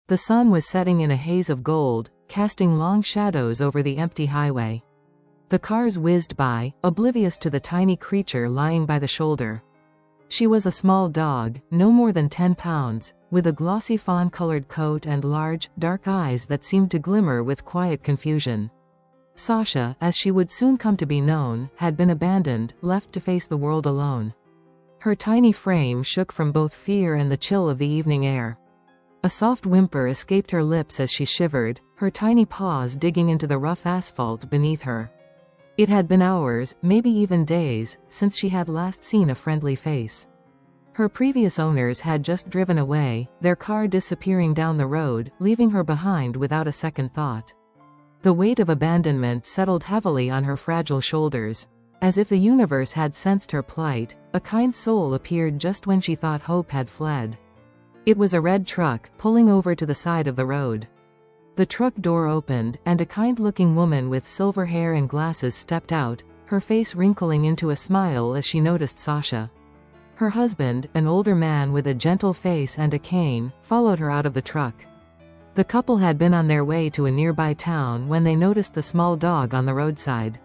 The sun was setting in a haze of gold, casting long shadows over the empty highway. The cars whizzed by, oblivious to the tiny creature lying by the shoulder. She was a small dog, no more than 10 pounds, with a glossy fawn-colored coat and large, dark eyes that seemed to glimmer with quiet confusion. Sasha, as she would soon come to be known, had been abandoned, left to face the world alone. Her tiny frame shook from both fear and the chill of the evening air. A soft whimper escaped her lips as she shivered, her tiny paws digging into the rough asphalt beneath her. It had been hours, maybe even days, since she had last seen a friendly face. Her previous owners had just driven away, their car disappearing down the road, leaving her behind without a second thought. The weight of abandonment settled heavily on her fragile shoulders. As if the universe had sensed her plight, a kind soul appeared just when she thought hope had fled. It was a red truck, pulling over to the side of the road. The truck door opened, and a kind-looking woman with silver hair and glasses stepped out, her face wrinkling into a smile as she noticed Sasha. Her husband, an older man with a gentle face and a cane, followed her out of the truck. The couple had been on their way to a nearby town when they noticed the small dog on the roadside.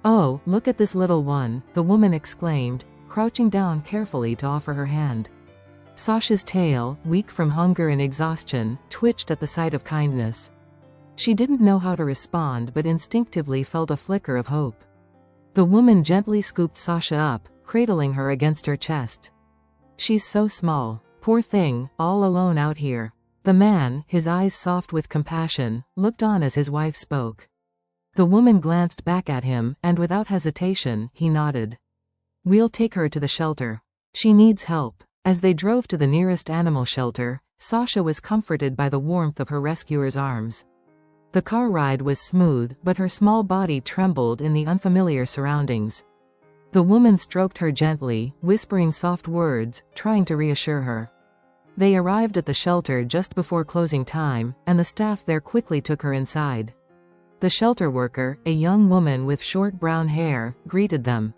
"Oh, look at this little one," the woman exclaimed, crouching down carefully to offer her hand. Sasha's tail, weak from hunger and exhaustion, twitched at the sight of kindness. She didn't know how to respond but instinctively felt a flicker of hope. The woman gently scooped Sasha up, cradling her against her chest. "She's so small. Poor thing, all alone out here." The man, his eyes soft with compassion, looked on as his wife spoke. The woman glanced back at him, and without hesitation, he nodded. "We'll take her to the shelter. She needs help." As they drove to the nearest animal shelter, Sasha was comforted by the warmth of her rescuer's arms. The car ride was smooth, but her small body trembled in the unfamiliar surroundings. The woman stroked her gently, whispering soft words, trying to reassure her. They arrived at the shelter just before closing time, and the staff there quickly took her inside. The shelter worker, a young woman with short brown hair, greeted them.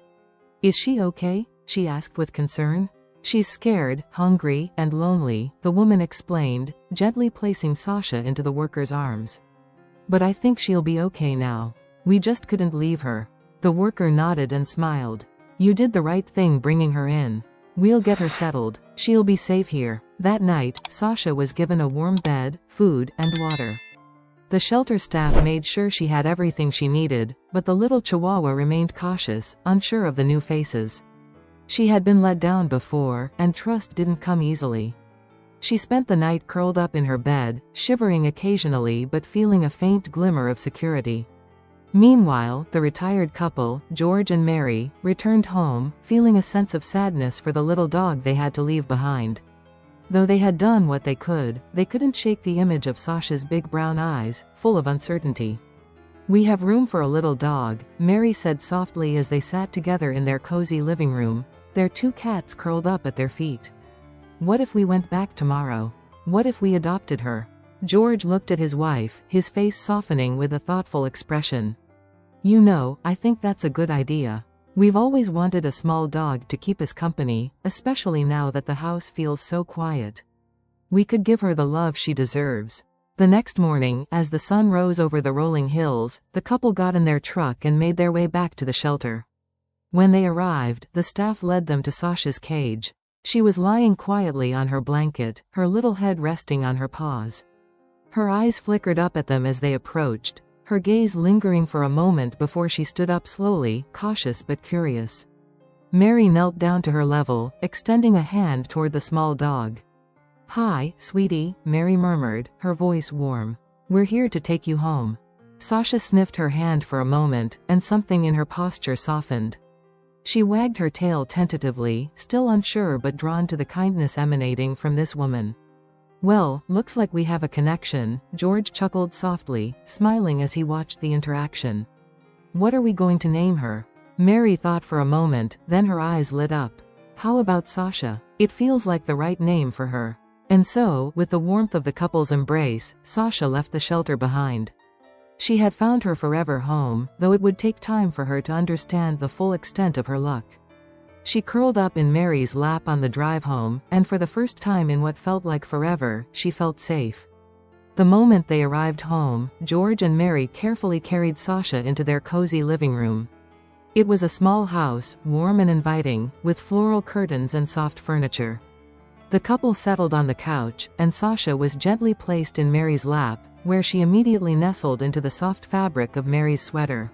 "Is she okay?" she asked with concern. "She's scared, hungry, and lonely," the woman explained, gently placing Sasha into the worker's arms. "But I think she'll be okay now. We just couldn't leave her." The worker nodded and smiled. "You did the right thing bringing her in. We'll get her settled. She'll be safe here." That night, Sasha was given a warm bed, food, and water. The shelter staff made sure she had everything she needed, but the little Chihuahua remained cautious, unsure of the new faces. She had been let down before, and trust didn't come easily. She spent the night curled up in her bed, shivering occasionally but feeling a faint glimmer of security. Meanwhile, the retired couple, George and Mary, returned home, feeling a sense of sadness for the little dog they had to leave behind. Though they had done what they couldn't shake the image of Sasha's big brown eyes, full of uncertainty. "We have room for a little dog," Mary said softly as they sat together in their cozy living room, their 2 cats curled up at their feet. "What if we went back tomorrow? What if we adopted her?" George looked at his wife, his face softening with a thoughtful expression. "You know, I think that's a good idea. We've always wanted a small dog to keep us company, especially now that the house feels so quiet. We could give her the love she deserves." The next morning, as the sun rose over the rolling hills, the couple got in their truck and made their way back to the shelter. When they arrived, the staff led them to Sasha's cage. She was lying quietly on her blanket, her little head resting on her paws. Her eyes flickered up at them as they approached, her gaze lingering for a moment before she stood up slowly, cautious but curious. Mary knelt down to her level, extending a hand toward the small dog. "Hi, sweetie," Mary murmured, her voice warm. "We're here to take you home." Sasha sniffed her hand for a moment, and something in her posture softened. She wagged her tail tentatively, still unsure but drawn to the kindness emanating from this woman. "Well, looks like we have a connection," George chuckled softly, smiling as he watched the interaction. "What are we going to name her?" Mary thought for a moment, then her eyes lit up. "How about Sasha? It feels like the right name for her." And so, with the warmth of the couple's embrace, Sasha left the shelter behind. She had found her forever home, though it would take time for her to understand the full extent of her luck. She curled up in Mary's lap on the drive home, and for the first time in what felt like forever, she felt safe. The moment they arrived home, George and Mary carefully carried Sasha into their cozy living room. It was a small house, warm and inviting, with floral curtains and soft furniture. The couple settled on the couch, and Sasha was gently placed in Mary's lap, where she immediately nestled into the soft fabric of Mary's sweater.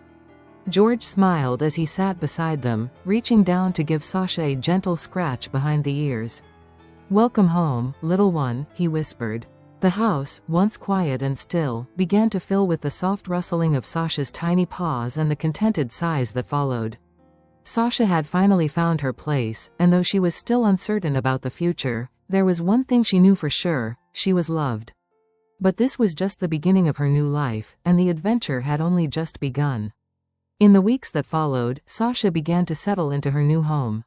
George smiled as he sat beside them, reaching down to give Sasha a gentle scratch behind the ears. "Welcome home, little one," he whispered. The house, once quiet and still, began to fill with the soft rustling of Sasha's tiny paws and the contented sighs that followed. Sasha had finally found her place, and though she was still uncertain about the future, there was one thing she knew for sure: she was loved. But this was just the beginning of her new life, and the adventure had only just begun. In the weeks that followed, Sasha began to settle into her new home.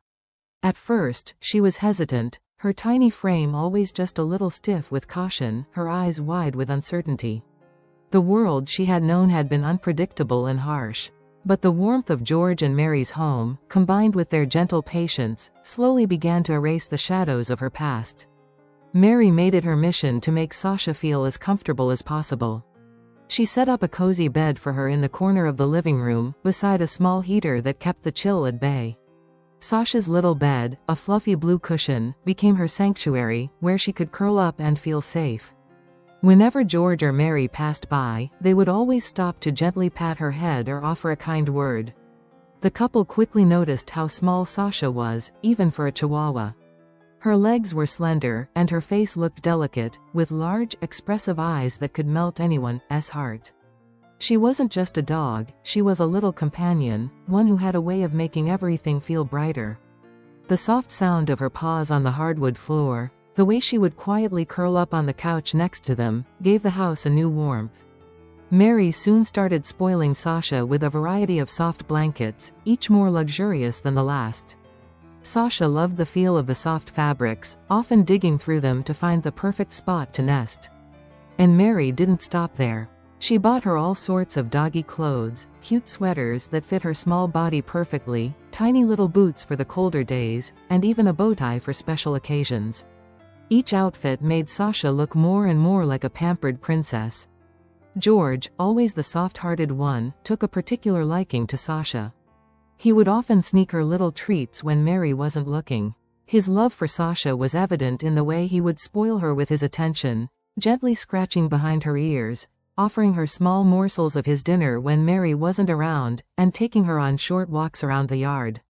At first, she was hesitant, her tiny frame always just a little stiff with caution, her eyes wide with uncertainty. The world she had known had been unpredictable and harsh. But the warmth of George and Mary's home, combined with their gentle patience, slowly began to erase the shadows of her past. Mary made it her mission to make Sasha feel as comfortable as possible. She set up a cozy bed for her in the corner of the living room, beside a small heater that kept the chill at bay. Sasha's little bed, a fluffy blue cushion, became her sanctuary, where she could curl up and feel safe. Whenever George or Mary passed by, they would always stop to gently pat her head or offer a kind word. The couple quickly noticed how small Sasha was, even for a Chihuahua. Her legs were slender, and her face looked delicate, with large, expressive eyes that could melt anyone's heart. She wasn't just a dog, she was a little companion, one who had a way of making everything feel brighter. The soft sound of her paws on the hardwood floor, the way she would quietly curl up on the couch next to them, gave the house a new warmth. Mary soon started spoiling Sasha with a variety of soft blankets, each more luxurious than the last. Sasha loved the feel of the soft fabrics, often digging through them to find the perfect spot to nest. And Mary didn't stop there. She bought her all sorts of doggy clothes, cute sweaters that fit her small body perfectly, tiny little boots for the colder days, and even a bow tie for special occasions. Each outfit made Sasha look more and more like a pampered princess. George, always the soft-hearted one, took a particular liking to Sasha. He would often sneak her little treats when Mary wasn't looking. His love for Sasha was evident in the way he would spoil her with his attention, gently scratching behind her ears, offering her small morsels of his dinner when Mary wasn't around, and taking her on short walks around the yard.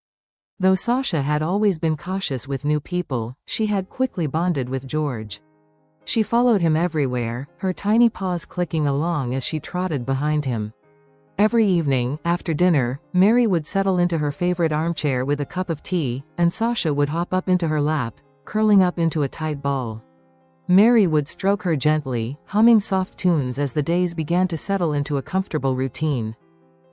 Though Sasha had always been cautious with new people, she had quickly bonded with George. She followed him everywhere, her tiny paws clicking along as she trotted behind him. Every evening, after dinner, Mary would settle into her favorite armchair with a cup of tea, and Sasha would hop up into her lap, curling up into a tight ball. Mary would stroke her gently, humming soft tunes as the days began to settle into a comfortable routine.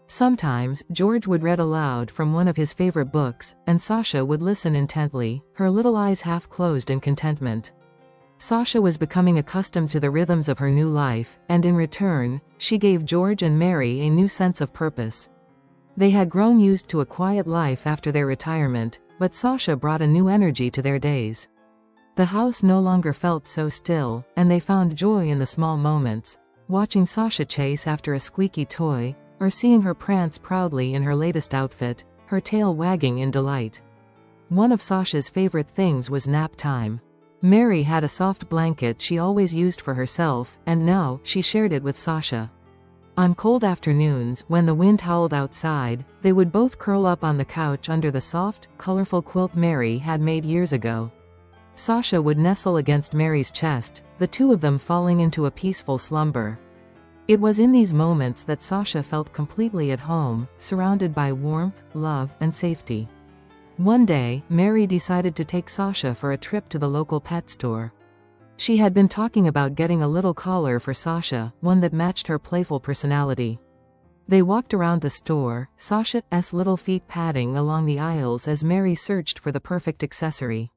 Sometimes, George would read aloud from one of his favorite books, and Sasha would listen intently, her little eyes half closed in contentment. Sasha was becoming accustomed to the rhythms of her new life, and in return, she gave George and Mary a new sense of purpose. They had grown used to a quiet life after their retirement, but Sasha brought a new energy to their days. The house no longer felt so still, and they found joy in the small moments, watching Sasha chase after a squeaky toy, or seeing her prance proudly in her latest outfit, her tail wagging in delight. One of Sasha's favorite things was nap time. Mary had a soft blanket she always used for herself, and now, she shared it with Sasha. On cold afternoons, when the wind howled outside, they would both curl up on the couch under the soft, colorful quilt Mary had made years ago. Sasha would nestle against Mary's chest, the two of them falling into a peaceful slumber. It was in these moments that Sasha felt completely at home, surrounded by warmth, love, and safety. One day, Mary decided to take Sasha for a trip to the local pet store. She had been talking about getting a little collar for Sasha, one that matched her playful personality. They walked around the store, Sasha's little feet padding along the aisles as Mary searched for the perfect accessory.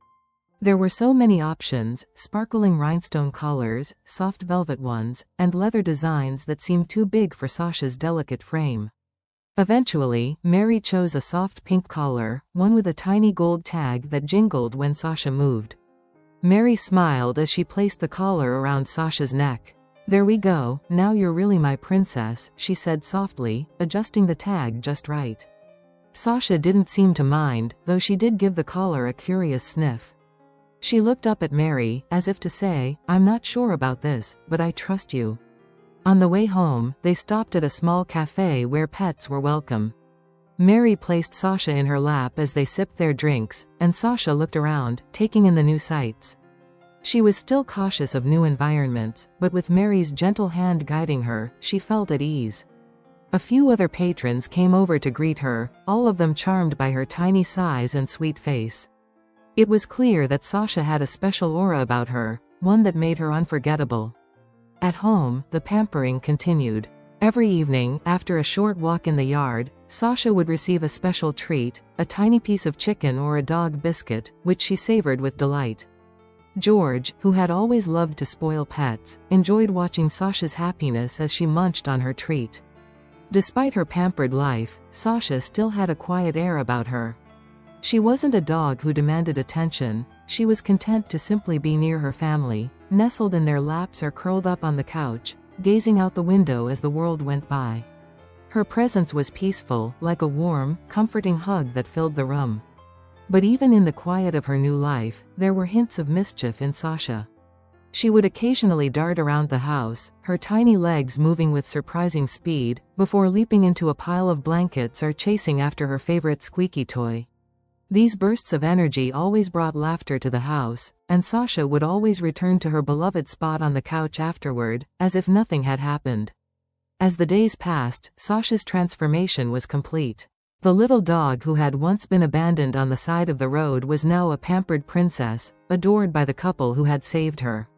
There were so many options, sparkling rhinestone collars, soft velvet ones, and leather designs that seemed too big for Sasha's delicate frame. Eventually, Mary chose a soft pink collar, one with a tiny gold tag that jingled when Sasha moved. Mary smiled as she placed the collar around Sasha's neck. "There we go, now you're really my princess," she said softly, adjusting the tag just right. Sasha didn't seem to mind, though she did give the collar a curious sniff. She looked up at Mary, as if to say, "I'm not sure about this, but I trust you." On the way home, they stopped at a small cafe where pets were welcome. Mary placed Sasha in her lap as they sipped their drinks, and Sasha looked around, taking in the new sights. She was still cautious of new environments, but with Mary's gentle hand guiding her, she felt at ease. A few other patrons came over to greet her, all of them charmed by her tiny size and sweet face. It was clear that Sasha had a special aura about her, one that made her unforgettable. At home, the pampering continued. Every evening, after a short walk in the yard, Sasha would receive a special treat, a tiny piece of chicken or a dog biscuit, which she savored with delight. George, who had always loved to spoil pets, enjoyed watching Sasha's happiness as she munched on her treat. Despite her pampered life, Sasha still had a quiet air about her. She wasn't a dog who demanded attention, she was content to simply be near her family, nestled in their laps or curled up on the couch, gazing out the window as the world went by. Her presence was peaceful, like a warm, comforting hug that filled the room. But even in the quiet of her new life, there were hints of mischief in Sasha. She would occasionally dart around the house, her tiny legs moving with surprising speed, before leaping into a pile of blankets or chasing after her favorite squeaky toy. These bursts of energy always brought laughter to the house, and Sasha would always return to her beloved spot on the couch afterward, as if nothing had happened. As the days passed, Sasha's transformation was complete. The little dog who had once been abandoned on the side of the road was now a pampered princess, adored by the couple who had saved her.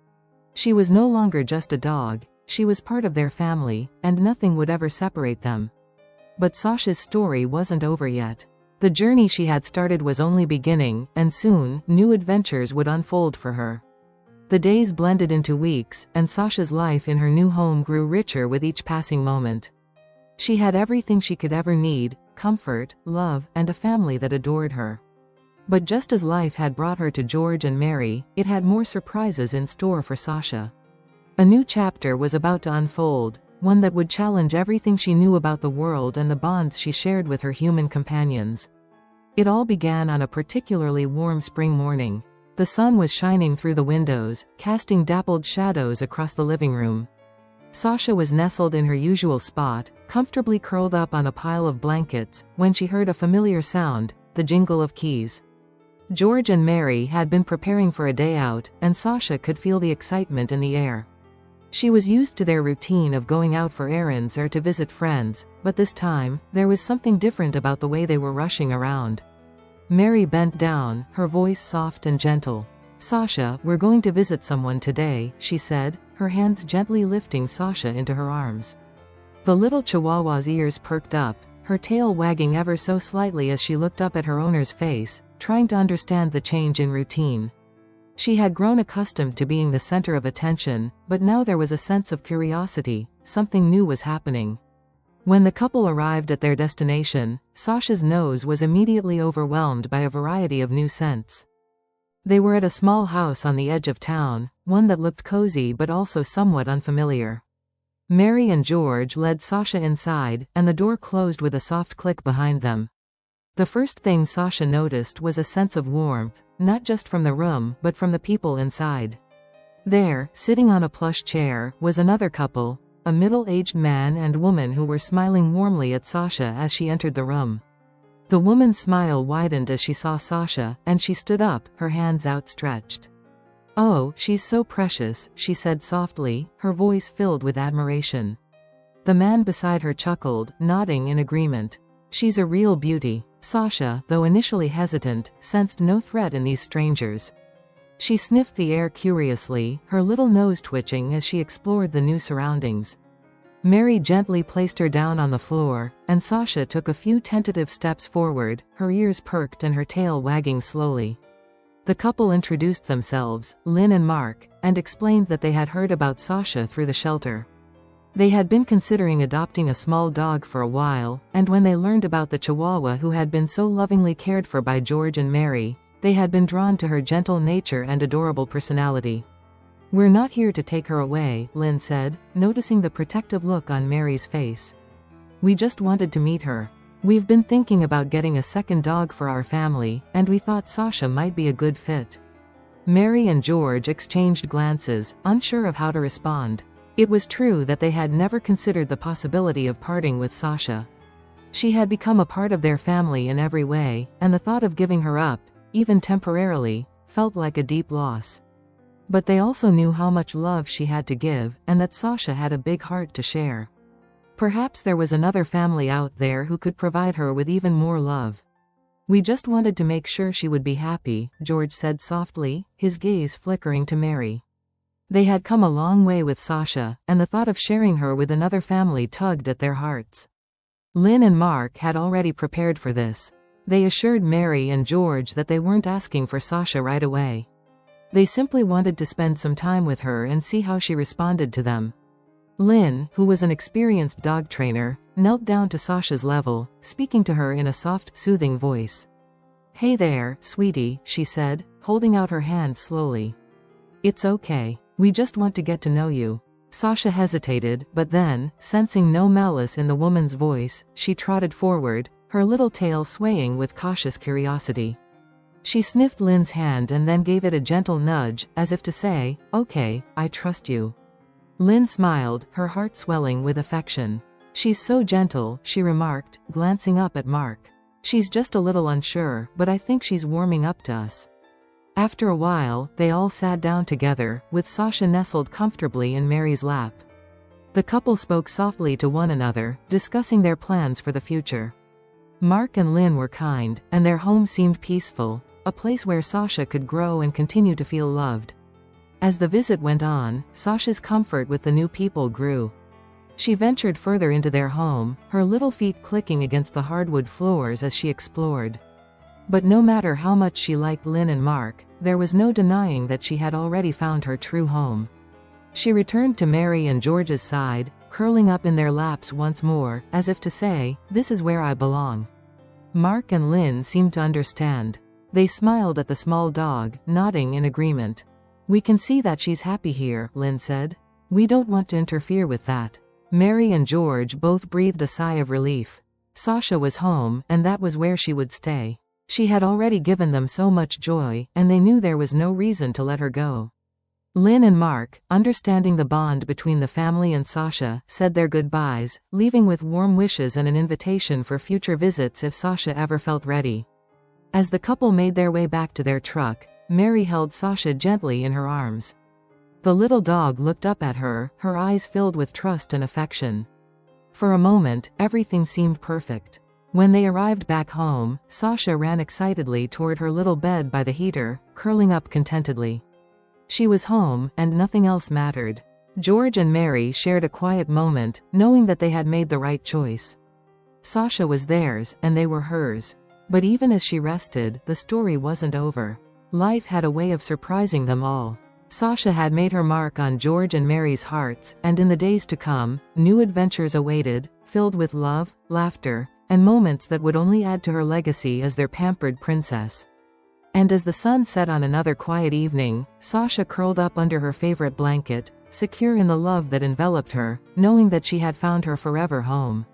She was no longer just a dog, she was part of their family, and nothing would ever separate them. But Sasha's story wasn't over yet. The journey she had started was only beginning, and soon, new adventures would unfold for her. The days blended into weeks, and Sasha's life in her new home grew richer with each passing moment. She had everything she could ever need: comfort, love, and a family that adored her. But just as life had brought her to George and Mary, it had more surprises in store for Sasha. A new chapter was about to unfold, one that would challenge everything she knew about the world and the bonds she shared with her human companions. It all began on a particularly warm spring morning. The sun was shining through the windows, casting dappled shadows across the living room. Sasha was nestled in her usual spot, comfortably curled up on a pile of blankets, when she heard a familiar sound, the jingle of keys. George and Mary had been preparing for a day out, and Sasha could feel the excitement in the air. She was used to their routine of going out for errands or to visit friends, but this time, there was something different about the way they were rushing around. Mary bent down, her voice soft and gentle. "Sasha, we're going to visit someone today," she said, her hands gently lifting Sasha into her arms. The little Chihuahua's ears perked up, her tail wagging ever so slightly as she looked up at her owner's face, trying to understand the change in routine. She had grown accustomed to being the center of attention, but now there was a sense of curiosity, something new was happening. When the couple arrived at their destination, Sasha's nose was immediately overwhelmed by a variety of new scents. They were at a small house on the edge of town, one that looked cozy but also somewhat unfamiliar. Mary and George led Sasha inside, and the door closed with a soft click behind them. The first thing Sasha noticed was a sense of warmth, not just from the room, but from the people inside. There, sitting on a plush chair, was another couple, a middle-aged man and woman who were smiling warmly at Sasha as she entered the room. The woman's smile widened as she saw Sasha, and she stood up, her hands outstretched. "Oh, she's so precious," she said softly, her voice filled with admiration. The man beside her chuckled, nodding in agreement. "She's a real beauty." Sasha, though initially hesitant, sensed no threat in these strangers. She sniffed the air curiously, her little nose twitching as she explored the new surroundings. Mary gently placed her down on the floor, and Sasha took a few tentative steps forward, her ears perked and her tail wagging slowly. The couple introduced themselves, Lynn and Mark, and explained that they had heard about Sasha through the shelter. They had been considering adopting a small dog for a while, and when they learned about the Chihuahua who had been so lovingly cared for by George and Mary, they had been drawn to her gentle nature and adorable personality. "We're not here to take her away," Lynn said, noticing the protective look on Mary's face. "We just wanted to meet her. We've been thinking about getting a second dog for our family, and we thought Sasha might be a good fit." Mary and George exchanged glances, unsure of how to respond. It was true that they had never considered the possibility of parting with Sasha. She had become a part of their family in every way, and the thought of giving her up, even temporarily, felt like a deep loss. But they also knew how much love she had to give, and that Sasha had a big heart to share. Perhaps there was another family out there who could provide her with even more love. "We just wanted to make sure she would be happy," George said softly, his gaze flickering to Mary. They had come a long way with Sasha, and the thought of sharing her with another family tugged at their hearts. Lynn and Mark had already prepared for this. They assured Mary and George that they weren't asking for Sasha right away. They simply wanted to spend some time with her and see how she responded to them. Lynn, who was an experienced dog trainer, knelt down to Sasha's level, speaking to her in a soft, soothing voice. "Hey there, sweetie," she said, holding out her hand slowly. "It's okay. We just want to get to know you." Sasha hesitated, but then, sensing no malice in the woman's voice, she trotted forward, her little tail swaying with cautious curiosity. She sniffed Lynn's hand and then gave it a gentle nudge, as if to say, "Okay, I trust you." Lynn smiled, her heart swelling with affection. "She's so gentle," she remarked, glancing up at Mark. "She's just a little unsure, but I think she's warming up to us." After a while, they all sat down together, with Sasha nestled comfortably in Mary's lap. The couple spoke softly to one another, discussing their plans for the future. Mark and Lynn were kind, and their home seemed peaceful, a place where Sasha could grow and continue to feel loved. As the visit went on, Sasha's comfort with the new people grew. She ventured further into their home, her little feet clicking against the hardwood floors as she explored. But no matter how much she liked Lynn and Mark, there was no denying that she had already found her true home. She returned to Mary and George's side, curling up in their laps once more, as if to say, "This is where I belong." Mark and Lynn seemed to understand. They smiled at the small dog, nodding in agreement. "We can see that she's happy here," Lynn said. "We don't want to interfere with that." Mary and George both breathed a sigh of relief. Sasha was home, and that was where she would stay. She had already given them so much joy, and they knew there was no reason to let her go. Lynn and Mark, understanding the bond between the family and Sasha, said their goodbyes, leaving with warm wishes and an invitation for future visits if Sasha ever felt ready. As the couple made their way back to their truck, Mary held Sasha gently in her arms. The little dog looked up at her, her eyes filled with trust and affection. For a moment, everything seemed perfect. When they arrived back home, Sasha ran excitedly toward her little bed by the heater, curling up contentedly. She was home, and nothing else mattered. George and Mary shared a quiet moment, knowing that they had made the right choice. Sasha was theirs, and they were hers. But even as she rested, the story wasn't over. Life had a way of surprising them all. Sasha had made her mark on George and Mary's hearts, and in the days to come, new adventures awaited, filled with love, laughter, and moments that would only add to her legacy as their pampered princess. And as the sun set on another quiet evening, Sasha curled up under her favorite blanket, secure in the love that enveloped her, knowing that she had found her forever home.